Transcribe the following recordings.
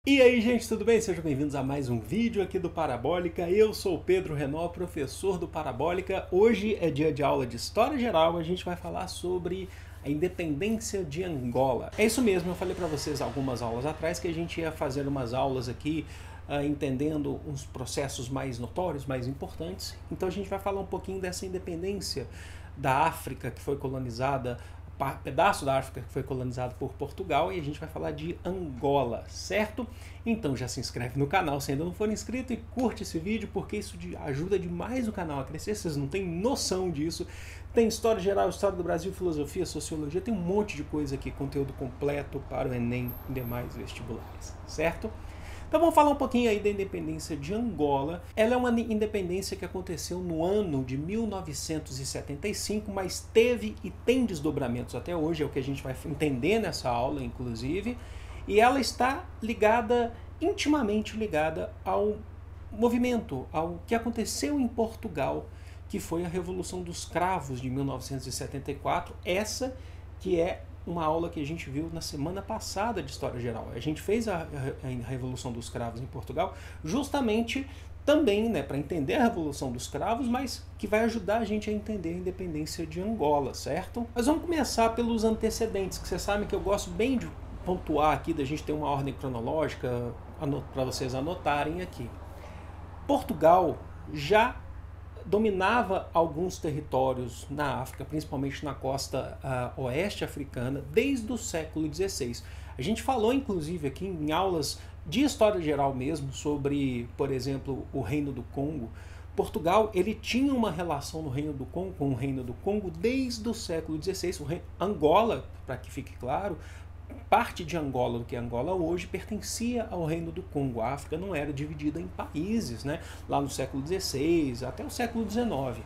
E aí, gente, tudo bem? Sejam bem-vindos a mais um vídeo aqui do Parabólica. Eu sou o Pedro Renó, professor do Parabólica. Hoje é dia de aula de História Geral. A gente vai falar sobre a independência de Angola. É isso mesmo, eu falei para vocês algumas aulas atrás que a gente ia fazer umas aulas aqui entendendo uns processos mais notórios, mais importantes. Então a gente vai falar um pouquinho dessa independência da África que foi colonizada, pedaço da África que foi colonizado por Portugal, e a gente vai falar de Angola, certo? Então já se inscreve no canal se ainda não for inscrito e curte esse vídeo, porque isso ajuda demais o canal a crescer, vocês não têm noção disso. Tem História Geral, História do Brasil, Filosofia, Sociologia, tem um monte de coisa aqui, conteúdo completo para o Enem e demais vestibulares, certo? Então vamos falar um pouquinho aí da independência de Angola. Ela é uma independência que aconteceu no ano de 1975, mas teve e tem desdobramentos até hoje, é o que a gente vai entender nessa aula, inclusive, e ela está ligada, intimamente ligada ao movimento, ao que aconteceu em Portugal, que foi a Revolução dos Cravos de 1974, essa que é uma aula que a gente viu na semana passada de História Geral. A gente fez a Revolução dos Cravos em Portugal justamente também, né, para entender a Revolução dos Cravos, mas que vai ajudar a gente a entender a independência de Angola, certo? Mas vamos começar pelos antecedentes, que vocês sabem que eu gosto bem de pontuar aqui, da gente ter uma ordem cronológica para vocês anotarem aqui. Portugal já dominava alguns territórios na África, principalmente na costa oeste africana, desde o século XVI. A gente falou, inclusive, aqui em aulas de História Geral mesmo, sobre, por exemplo, o Reino do Congo. Portugal ele tinha uma relação no Reino do Congo, com o Reino do Congo desde o século XVI. Angola, para que fique claro, parte de Angola, do que é Angola hoje, pertencia ao Reino do Congo. A África não era dividida em países, né? Lá no século XVI até o século XIX.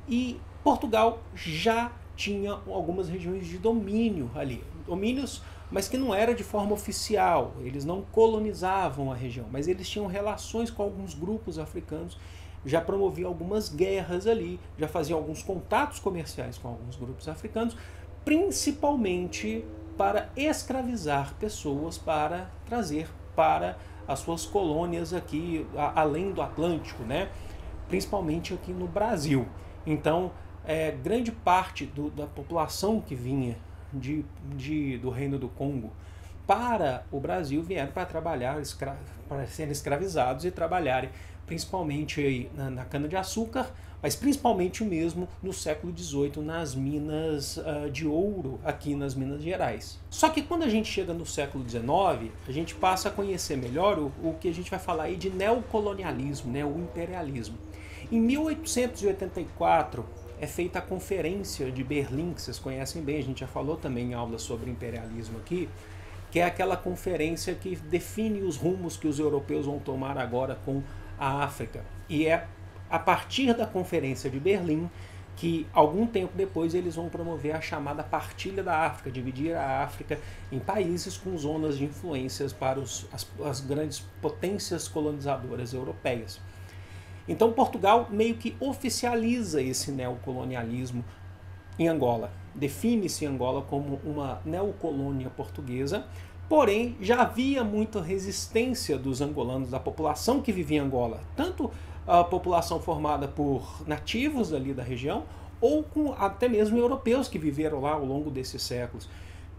E Portugal já tinha algumas regiões de domínio ali. Domínios, mas que não era de forma oficial. Eles não colonizavam a região, mas eles tinham relações com alguns grupos africanos, já promoviam algumas guerras ali, já faziam alguns contatos comerciais com alguns grupos africanos, principalmente para escravizar pessoas, para trazer para as suas colônias aqui, além do Atlântico, né? Principalmente aqui no Brasil. Então, grande parte da população que vinha do Reino do Congo para o Brasil vieram para trabalhar, para serem escravizados e trabalharem principalmente aí na cana-de-açúcar, mas principalmente mesmo no século XVIII nas minas de ouro aqui nas Minas Gerais. Só que quando a gente chega no século XIX, a gente passa a conhecer melhor o que a gente vai falar aí de neocolonialismo, né, o imperialismo. Em 1884 é feita a Conferência de Berlim, que vocês conhecem bem, a gente já falou também em aulas sobre imperialismo aqui, que é aquela conferência que define os rumos que os europeus vão tomar agora com a África. E é a partir da Conferência de Berlim que, algum tempo depois, eles vão promover a chamada Partilha da África, dividir a África em países com zonas de influências para as grandes potências colonizadoras europeias. Então Portugal meio que oficializa esse neocolonialismo em Angola. Define-se Angola como uma neocolônia portuguesa, porém já havia muita resistência dos angolanos, da população que vivia em Angola, tanto a população formada por nativos ali da região, ou com até mesmo europeus que viveram lá ao longo desses séculos.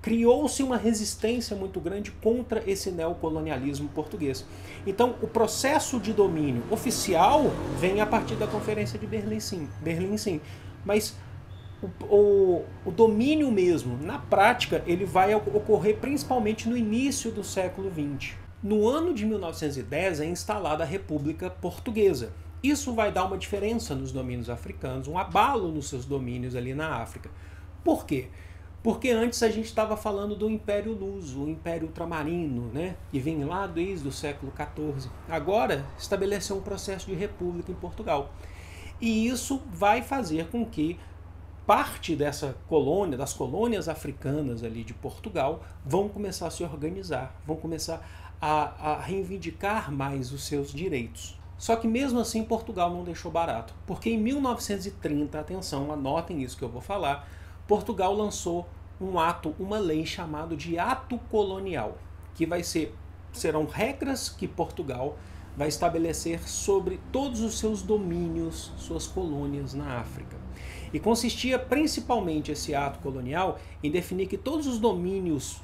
Criou-se uma resistência muito grande contra esse neocolonialismo português. Então, o processo de domínio oficial vem a partir da Conferência de Berlim, sim. Mas o domínio mesmo, na prática, ele vai ocorrer principalmente no início do século XX. No ano de 1910 é instalada a República Portuguesa. Isso vai dar uma diferença nos domínios africanos, um abalo nos seus domínios ali na África. Por quê? Porque antes a gente estava falando do Império Luso, o Império Ultramarino, né, que vem lá desde o século XIV. Agora estabeleceu um processo de república em Portugal. E isso vai fazer com que parte dessa colônia, das colônias africanas ali de Portugal, vão começar a se organizar, vão começar a reivindicar mais os seus direitos. Só que mesmo assim Portugal não deixou barato, porque em 1930, atenção, anotem isso que eu vou falar, Portugal lançou uma lei chamada de Ato Colonial, que vai ser serão regras que Portugal vai estabelecer sobre todos os seus domínios, suas colônias na África. E consistia principalmente esse ato colonial em definir que todos os domínios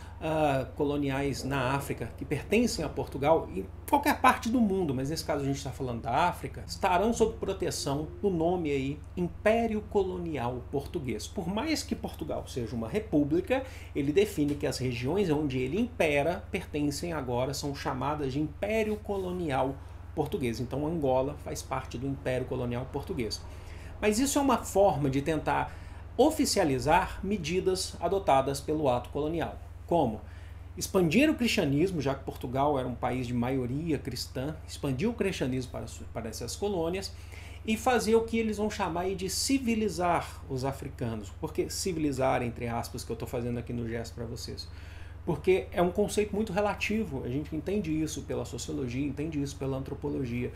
coloniais na África que pertencem a Portugal, em qualquer parte do mundo, mas nesse caso a gente está falando da África, estarão sob proteção do nome aí Império Colonial Português. Por mais que Portugal seja uma república, ele define que as regiões onde ele impera pertencem agora, são chamadas de Império Colonial Português. Então Angola faz parte do Império Colonial Português. Mas isso é uma forma de tentar oficializar medidas adotadas pelo ato colonial. Como? Expandir o cristianismo, já que Portugal era um país de maioria cristã, expandir o cristianismo para essas colônias e fazer o que eles vão chamar aí de civilizar os africanos. Por que civilizar, entre aspas, que eu estou fazendo aqui no gesto para vocês? Porque é um conceito muito relativo, a gente entende isso pela sociologia, entende isso pela antropologia.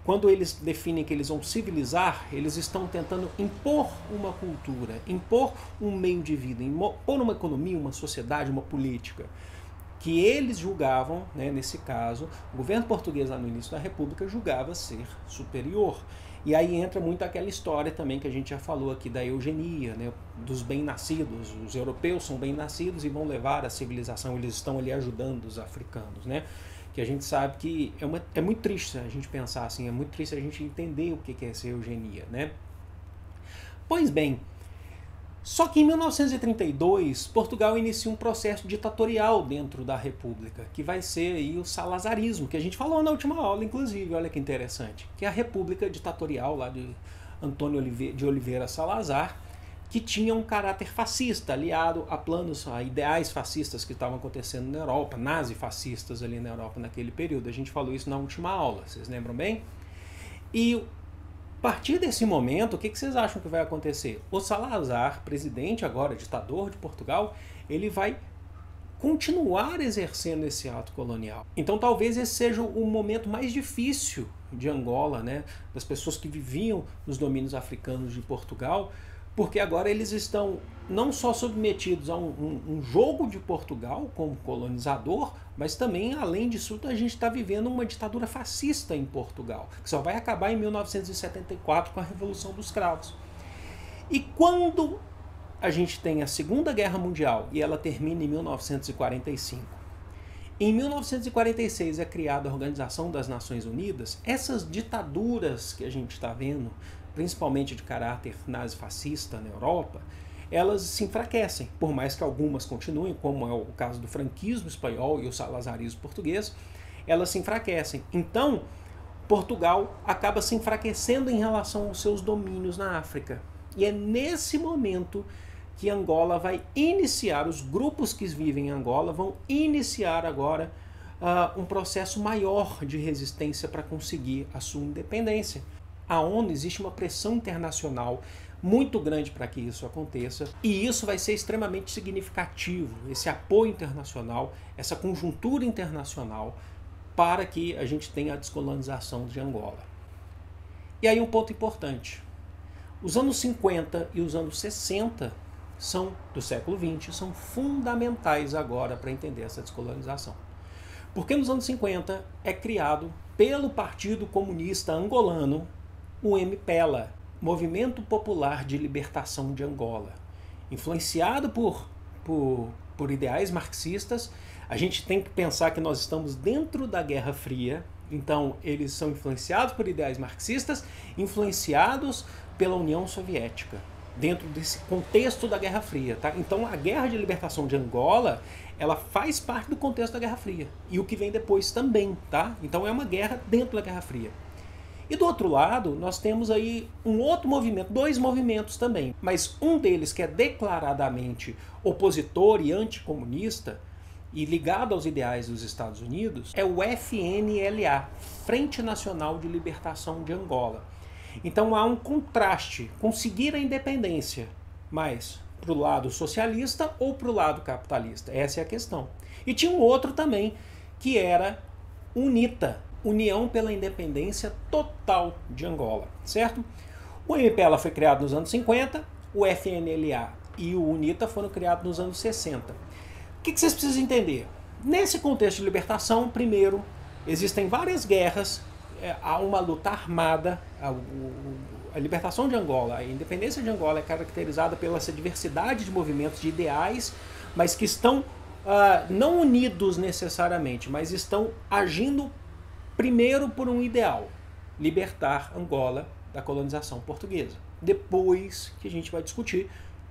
Quando eles definem que eles vão civilizar, eles estão tentando impor uma cultura, impor um meio de vida, impor uma economia, uma sociedade, uma política, que eles julgavam, né, nesse caso, o governo português lá no início da República julgava ser superior. E aí entra muito aquela história também que a gente já falou aqui da eugenia, né, dos bem-nascidos. Os europeus são bem-nascidos e vão levar a civilização, eles estão ali ajudando os africanos, né? Que a gente sabe que é muito triste a gente pensar assim, é muito triste a gente entender o que é essa eugenia, né? Pois bem, só que em 1932, Portugal inicia um processo ditatorial dentro da República, que vai ser aí o salazarismo, que a gente falou na última aula, inclusive, olha que interessante, que é a República Ditatorial lá de Antônio de Oliveira Salazar, que tinha um caráter fascista, aliado a planos, a ideais fascistas que estavam acontecendo na Europa, nazifascistas ali na Europa naquele período. A gente falou isso na última aula, vocês lembram bem? E a partir desse momento, o que vocês acham que vai acontecer? O Salazar, presidente agora, ditador de Portugal, ele vai continuar exercendo esse ato colonial. Então talvez esse seja o momento mais difícil de Angola, né? Das pessoas que viviam nos domínios africanos de Portugal, porque agora eles estão não só submetidos a um jogo de Portugal como colonizador, mas também, além disso, a gente está vivendo uma ditadura fascista em Portugal, que só vai acabar em 1974 com a Revolução dos Cravos. E quando a gente tem a Segunda Guerra Mundial e ela termina em 1945, em 1946 é criada a Organização das Nações Unidas, essas ditaduras que a gente está vendo, principalmente de caráter nazifascista na Europa, elas se enfraquecem, por mais que algumas continuem, como é o caso do franquismo espanhol e o salazarismo português, elas se enfraquecem. Então, Portugal acaba se enfraquecendo em relação aos seus domínios na África. E é nesse momento que Angola vai iniciar, os grupos que vivem em Angola vão iniciar agora um processo maior de resistência para conseguir a sua independência. A ONU, existe uma pressão internacional muito grande para que isso aconteça, e isso vai ser extremamente significativo, esse apoio internacional, essa conjuntura internacional, para que a gente tenha a descolonização de Angola. E aí um ponto importante, os anos 50 e os anos 60 do século XX são fundamentais agora para entender essa descolonização. Porque nos anos 50 é criado pelo Partido Comunista Angolano o MPLA, Movimento Popular de Libertação de Angola. Influenciado por ideais marxistas, a gente tem que pensar que nós estamos dentro da Guerra Fria, então eles são influenciados por ideais marxistas, influenciados pela União Soviética, dentro desse contexto da Guerra Fria. Tá? Então a Guerra de Libertação de Angola, ela faz parte do contexto da Guerra Fria, e o que vem depois também. Tá? Então é uma guerra dentro da Guerra Fria. E do outro lado, nós temos aí um outro movimento, dois movimentos também, mas um deles que é declaradamente opositor e anticomunista e ligado aos ideais dos Estados Unidos, é o FNLA, Frente Nacional de Libertação de Angola. Então há um contraste, conseguir a independência, mas para o lado socialista ou para o lado capitalista? Essa é a questão. E tinha um outro também, que era UNITA, União pela Independência Total de Angola, certo? O MPLA foi criado nos anos 50, o FNLA e o UNITA foram criados nos anos 60. O que vocês precisam entender? Nesse contexto de libertação, primeiro, existem várias guerras, há uma luta armada, a libertação de Angola, a independência de Angola é caracterizada pela essa diversidade de movimentos, de ideais, mas que estão não unidos necessariamente, mas estão agindo primeiro por um ideal, libertar Angola da colonização portuguesa. Depois que a gente vai discutir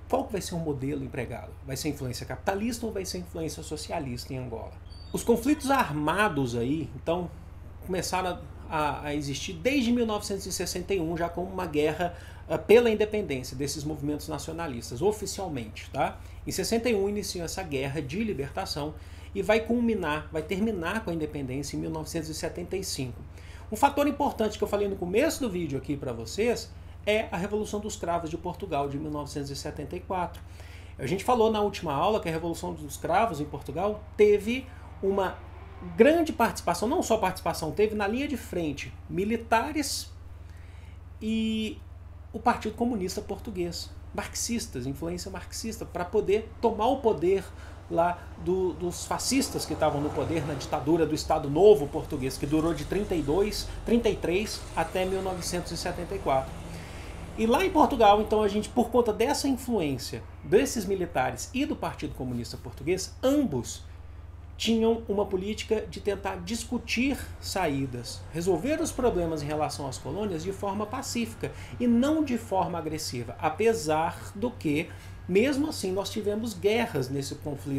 qual vai ser o modelo empregado. Vai ser influência capitalista ou vai ser influência socialista em Angola? Os conflitos armados aí, então, começaram a existir desde 1961, já como uma guerra pela independência desses movimentos nacionalistas, oficialmente. Tá? Em 61 iniciou essa guerra de libertação e vai terminar com a independência em 1975. Um fator importante que eu falei no começo do vídeo aqui para vocês é a Revolução dos Cravos de Portugal de 1974. A gente falou na última aula que a Revolução dos Cravos em Portugal teve uma grande participação, não só participação, teve na linha de frente militares e o Partido Comunista Português, marxistas, influência marxista, para poder tomar o poder lá dos fascistas que estavam no poder na ditadura do Estado Novo português, que durou de 33 até 1974. E lá em Portugal, então, a gente, por conta dessa influência desses militares e do Partido Comunista Português, ambos tinham uma política de tentar discutir saídas, resolver os problemas em relação às colônias de forma pacífica e não de forma agressiva, apesar do que, mesmo assim, nós tivemos guerras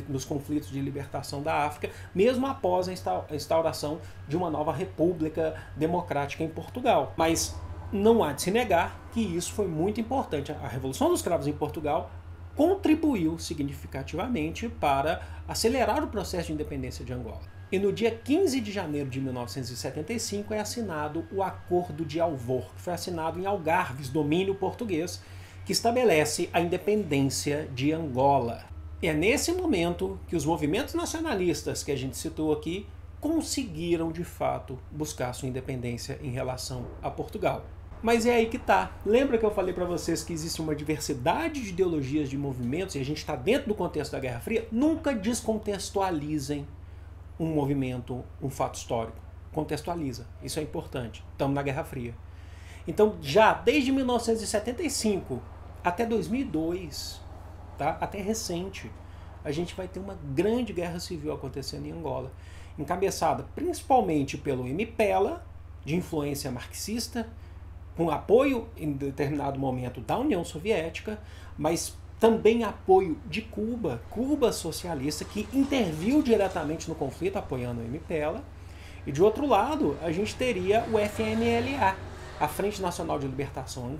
nos conflitos de libertação da África, mesmo após a instauração de uma nova república democrática em Portugal. Mas não há de se negar que isso foi muito importante. A Revolução dos Cravos em Portugal contribuiu significativamente para acelerar o processo de independência de Angola. E no dia 15 de janeiro de 1975 é assinado o Acordo de Alvor, que foi assinado em Algarves, domínio português, que estabelece a independência de Angola. E é nesse momento que os movimentos nacionalistas que a gente citou aqui conseguiram, de fato, buscar sua independência em relação a Portugal. Mas é aí que tá. Lembra que eu falei para vocês que existe uma diversidade de ideologias, de movimentos, e a gente está dentro do contexto da Guerra Fria? Nunca descontextualizem um movimento, um fato histórico. Contextualiza. Isso é importante. Estamos na Guerra Fria. Então, já desde 1975 até 2002, tá? Até recente, a gente vai ter uma grande guerra civil acontecendo em Angola, encabeçada principalmente pelo MPLA, de influência marxista, com apoio em determinado momento da União Soviética, mas também apoio de Cuba, Cuba socialista, que interviu diretamente no conflito, apoiando o MPLA. E de outro lado, a gente teria o FNLA, a Frente Nacional de Libertação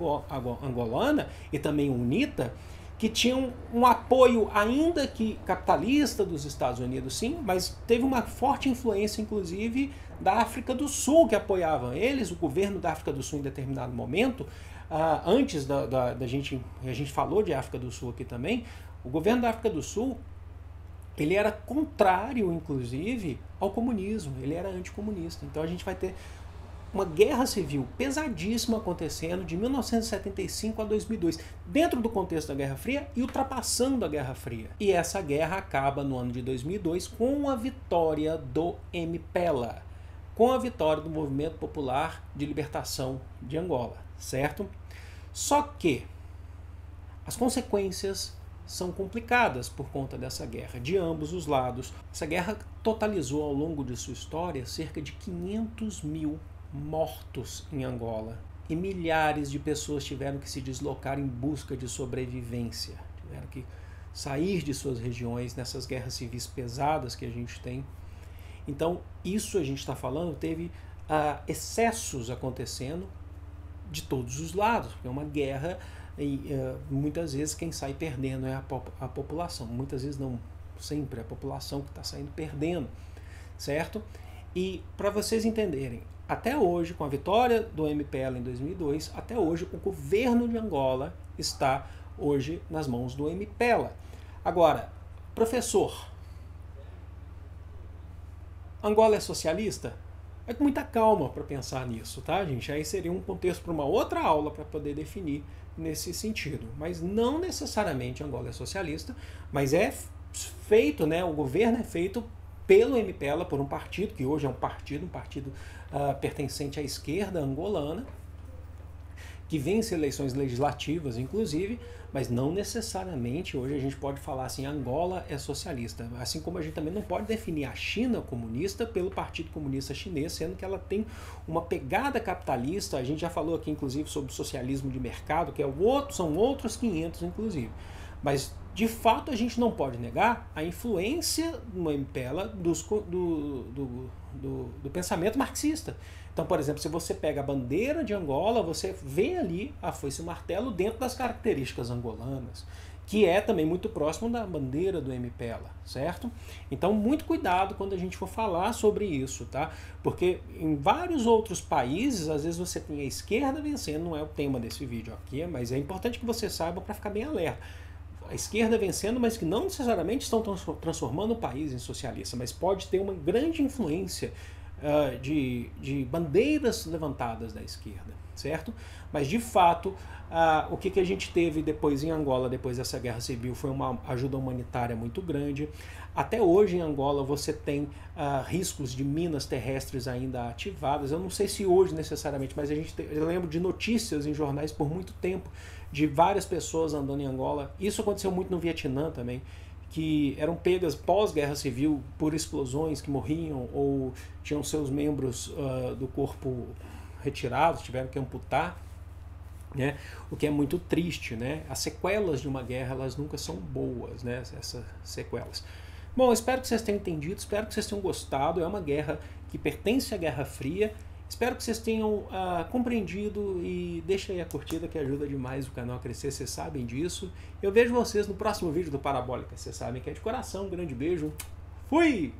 Angolana, e também o UNITA, que tinham um apoio ainda que capitalista dos Estados Unidos, sim, mas teve uma forte influência, inclusive, da África do Sul, que apoiavam eles, o governo da África do Sul em determinado momento, antes a gente falou de África do Sul aqui também, o governo da África do Sul, ele era contrário, inclusive, ao comunismo, ele era anticomunista. Então a gente vai ter uma guerra civil pesadíssima acontecendo de 1975 a 2002, dentro do contexto da Guerra Fria e ultrapassando a Guerra Fria. E essa guerra acaba no ano de 2002 com a vitória do MPLA, com a vitória do Movimento Popular de Libertação de Angola, certo? Só que as consequências são complicadas por conta dessa guerra, de ambos os lados. Essa guerra totalizou ao longo de sua história cerca de 500 mil mortos em Angola. E milhares de pessoas tiveram que se deslocar em busca de sobrevivência. Tiveram que sair de suas regiões nessas guerras civis pesadas que a gente tem. Então, isso a gente está falando, teve excessos acontecendo de todos os lados. É uma guerra e muitas vezes quem sai perdendo é a população. Muitas vezes não, sempre é a população que está saindo perdendo, certo? E para vocês entenderem, até hoje, com a vitória do MPLA em 2002, até hoje o governo de Angola está hoje nas mãos do MPLA. Agora, professor, Angola é socialista? É com muita calma para pensar nisso, tá, gente? Aí seria um contexto para uma outra aula para poder definir nesse sentido. Mas não necessariamente Angola é socialista, mas é feito, né? O governo é feito pelo MPLA, por um partido, que hoje é um partido pertencente à esquerda angolana, que vence eleições legislativas, inclusive, mas não necessariamente hoje a gente pode falar assim, Angola é socialista. Assim como a gente também não pode definir a China comunista pelo Partido Comunista Chinês, sendo que ela tem uma pegada capitalista. A gente já falou aqui, inclusive, sobre socialismo de mercado, que são outros 500, inclusive. Mas, de fato, a gente não pode negar a influência no MPLA do pensamento marxista. Então, por exemplo, se você pega a bandeira de Angola, você vê ali a foice e o martelo dentro das características angolanas, que é também muito próximo da bandeira do MPLA, certo? Então, muito cuidado quando a gente for falar sobre isso, tá? Porque em vários outros países, às vezes você tem a esquerda vencendo, não é o tema desse vídeo aqui, mas é importante que você saiba para ficar bem alerta. A esquerda vencendo, mas que não necessariamente estão transformando o país em socialista, mas pode ter uma grande influência de bandeiras levantadas da esquerda, certo? Mas, de fato, o que a gente teve depois em Angola, depois dessa guerra civil, foi uma ajuda humanitária muito grande. Até hoje, em Angola, você tem riscos de minas terrestres ainda ativadas. Eu não sei se hoje, necessariamente, mas eu lembro de notícias em jornais por muito tempo de várias pessoas andando em Angola. Isso aconteceu muito no Vietnã também, que eram pegas pós-guerra civil por explosões, que morriam ou tinham seus membros do corpo retirados, tiveram que amputar, né? O que é muito triste, né? As sequelas de uma guerra, elas nunca são boas, né? Essas sequelas. Bom, espero que vocês tenham entendido, espero que vocês tenham gostado. É uma guerra que pertence à Guerra Fria. Espero que vocês tenham compreendido e deixem aí a curtida que ajuda demais o canal a crescer, vocês sabem disso. Eu vejo vocês no próximo vídeo do Parabólica, vocês sabem que é de coração. Um grande beijo, fui!